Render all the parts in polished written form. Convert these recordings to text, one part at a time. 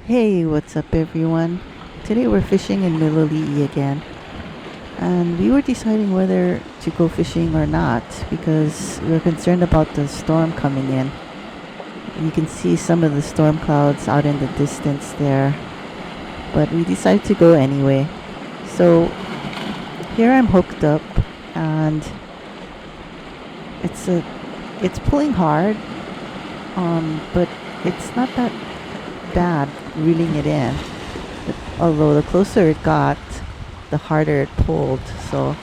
Hey, what's up everyone? Today we're fishing in Milolii again. And we were deciding whether to go fishing or not because we're concerned about the storm coming in. You can see some of the storm clouds out in the distance there. But we decided to go anyway. So here I'm hooked up and it's pulling hard. But it's not that bad reeling it in. Although the closer it got, the harder it pulled. So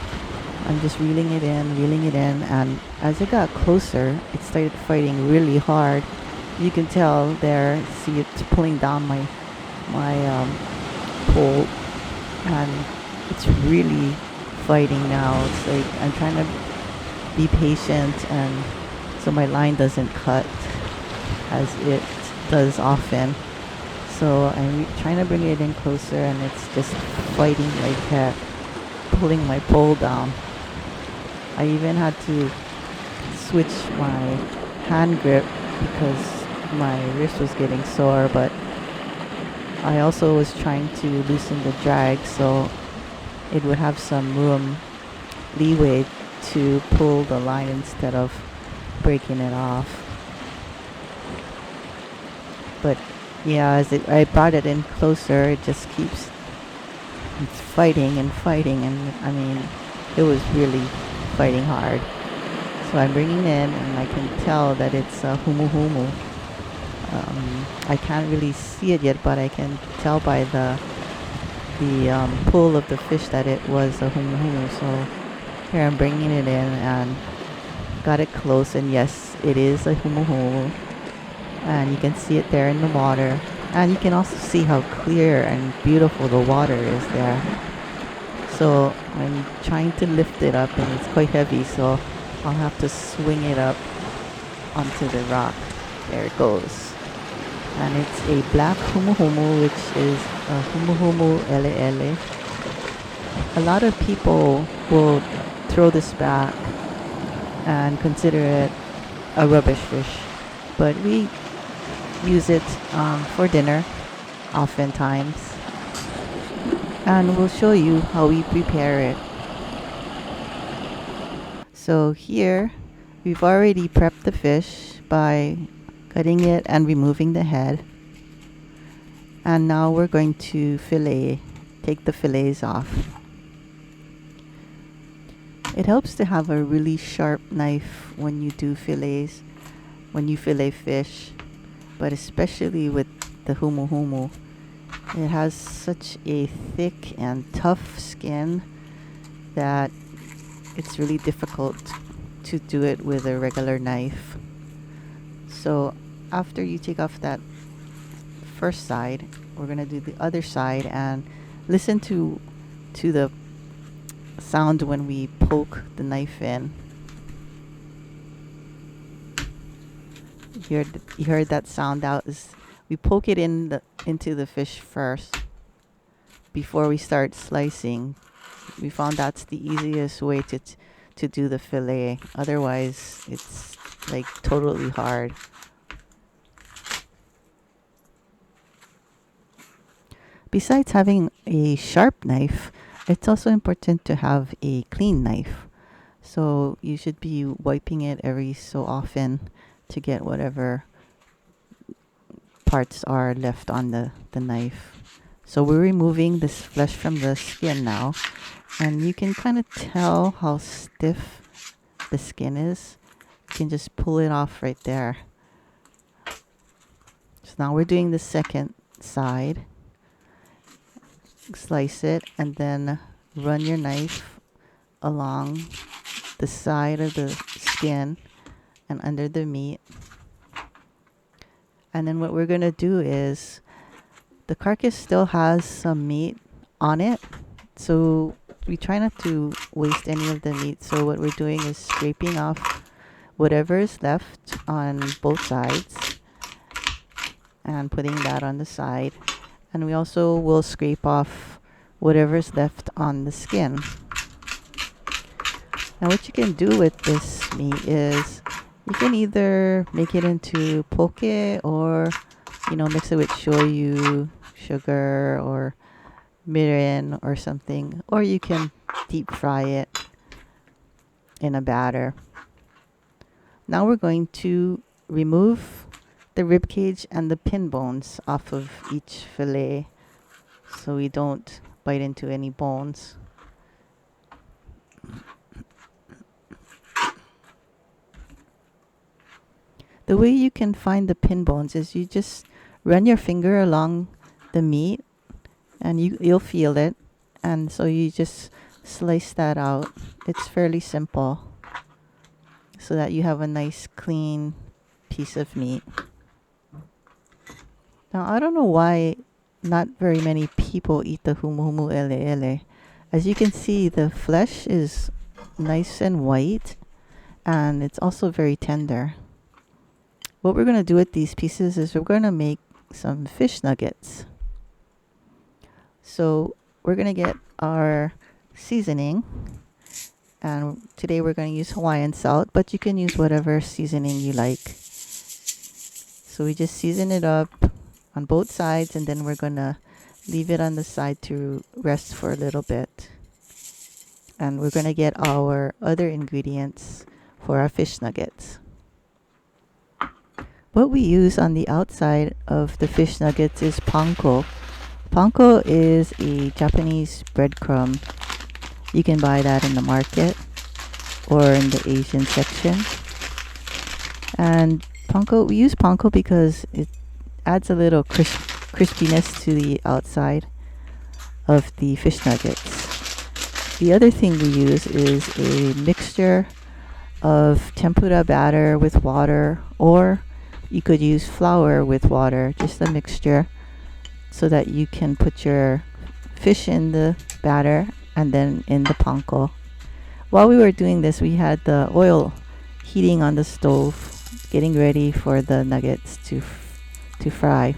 I'm just reeling it in, and as it got closer, it started fighting really hard. You can tell there, see it's pulling down my pole, and it's really fighting now. It's like I'm trying to be patient, and so my line doesn't cut as it does often. So I'm trying to bring it in closer, and it's just fighting like heck, pulling my pole down. I even had to switch my hand grip because my wrist was getting sore, but I also was trying to loosen the drag so it would have some leeway to pull the line instead of breaking it off. But yeah, I brought it in closer, it just keeps fighting, and I mean, it was really fighting hard. So I'm bringing it in, and I can tell that it's a humuhumu. I can't really see it yet, but I can tell by the pull of the fish that it was a humuhumu. So here I'm bringing it in and got it close, and yes, it is a humuhumu. And you can see it there in the water, and you can also see how clear and beautiful the water is there. So I'm trying to lift it up, and it's quite heavy, so I'll have to swing it up onto the rock. There it goes. And it's a black humuhumu, which is a Humuhumu Ele Ele. A lot of people will throw this back and consider it a rubbish fish, but we use it for dinner oftentimes, and we'll show you how we prepare it. So here we've already prepped the fish by cutting it and removing the head, and now we're going to take the fillets off. It helps to have a really sharp knife when you do fillets, when you fillet fish, but especially with the humuhumu. It has such a thick and tough skin that it's really difficult to do it with a regular knife. So after you take off that first side, we're gonna do the other side, and listen to the sound when we poke the knife in. You heard that sound out? We poke it into the fish first before we start slicing. We found that's the easiest way to do the fillet. Otherwise, it's like totally hard. Besides having a sharp knife, it's also important to have a clean knife. So you should be wiping it every so often to get whatever parts are left on the knife. So we're removing this flesh from the skin now, and you can kind of tell how stiff the skin is. You can just pull it off right there. So now we're doing the second side. Slice it, and then run your knife along the side of the skin and under the meat. And then what we're gonna do is, the carcass still has some meat on it, so we try not to waste any of the meat. So what we're doing is scraping off whatever is left on both sides and putting that on the side. And we also will scrape off whatever's left on the skin. Now what you can do with this meat is you can either make it into poke, or mix it with shoyu, sugar, or mirin or something. Or you can deep fry it in a batter. Now we're going to remove the rib cage and the pin bones off of each fillet so we don't bite into any bones. The way you can find the pin bones is you just run your finger along the meat and you'll feel it, and so you just slice that out. It's fairly simple so that you have a nice clean piece of meat. Now I don't know why not very many people eat the Humuhumu Ele Ele. As you can see, the flesh is nice and white, and it's also very tender. What we're going to do with these pieces is we're going to make some fish nuggets. So we're going to get our seasoning, and today we're going to use Hawaiian salt, but you can use whatever seasoning you like. So we just season it up on both sides, and then we're going to leave it on the side to rest for a little bit. And we're going to get our other ingredients for our fish nuggets. What we use on the outside of the fish nuggets is panko. Panko is a Japanese breadcrumb. You can buy that in the market or in the Asian section. And panko, we use panko because it adds a little crispiness to the outside of the fish nuggets. The other thing we use is a mixture of tempura batter with water, or you could use flour with water, just a mixture, so that you can put your fish in the batter and then in the panko. While we were doing this, we had the oil heating on the stove, getting ready for the nuggets to fry.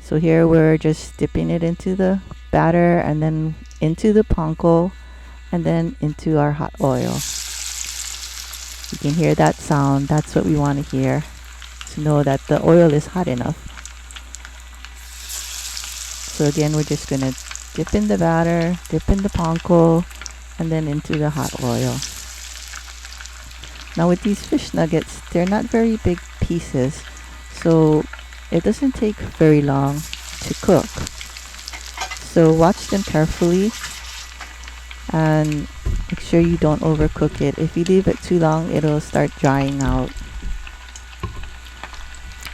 So here we're just dipping it into the batter and then into the panko and then into our hot oil. You can hear that sound. That's what we want to hear, to know that the oil is hot enough. So again, we're just going to dip in the batter, dip in the panko, and then into the hot oil. Now with these fish nuggets, they're not very big pieces, so it doesn't take very long to cook. So watch them carefully and make sure you don't overcook it. If you leave it too long, it'll start drying out.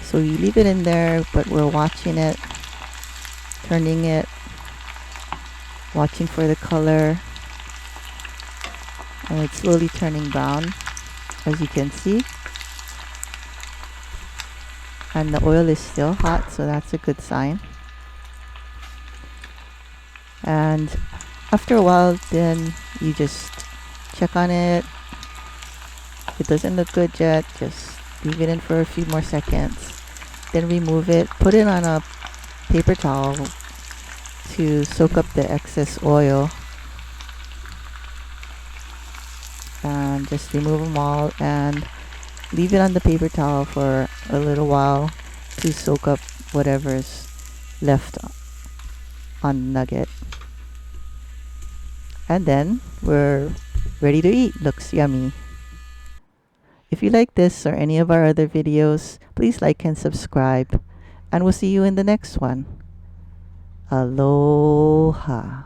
So you leave it in there, but we're watching it, turning it, watching for the color, and it's slowly turning brown, as you can see. And the oil is still hot, so that's a good sign. And after a while, then you just check on it. If it doesn't look good yet, just leave it in for a few more seconds. Then remove it, put it on a paper towel to soak up the excess oil. And just remove them all and leave it on the paper towel for a little while to soak up whatever's left on the nugget. And then we're ready to eat. Looks yummy. If you like this or any of our other videos, please like and subscribe. And we'll see you in the next one. Aloha.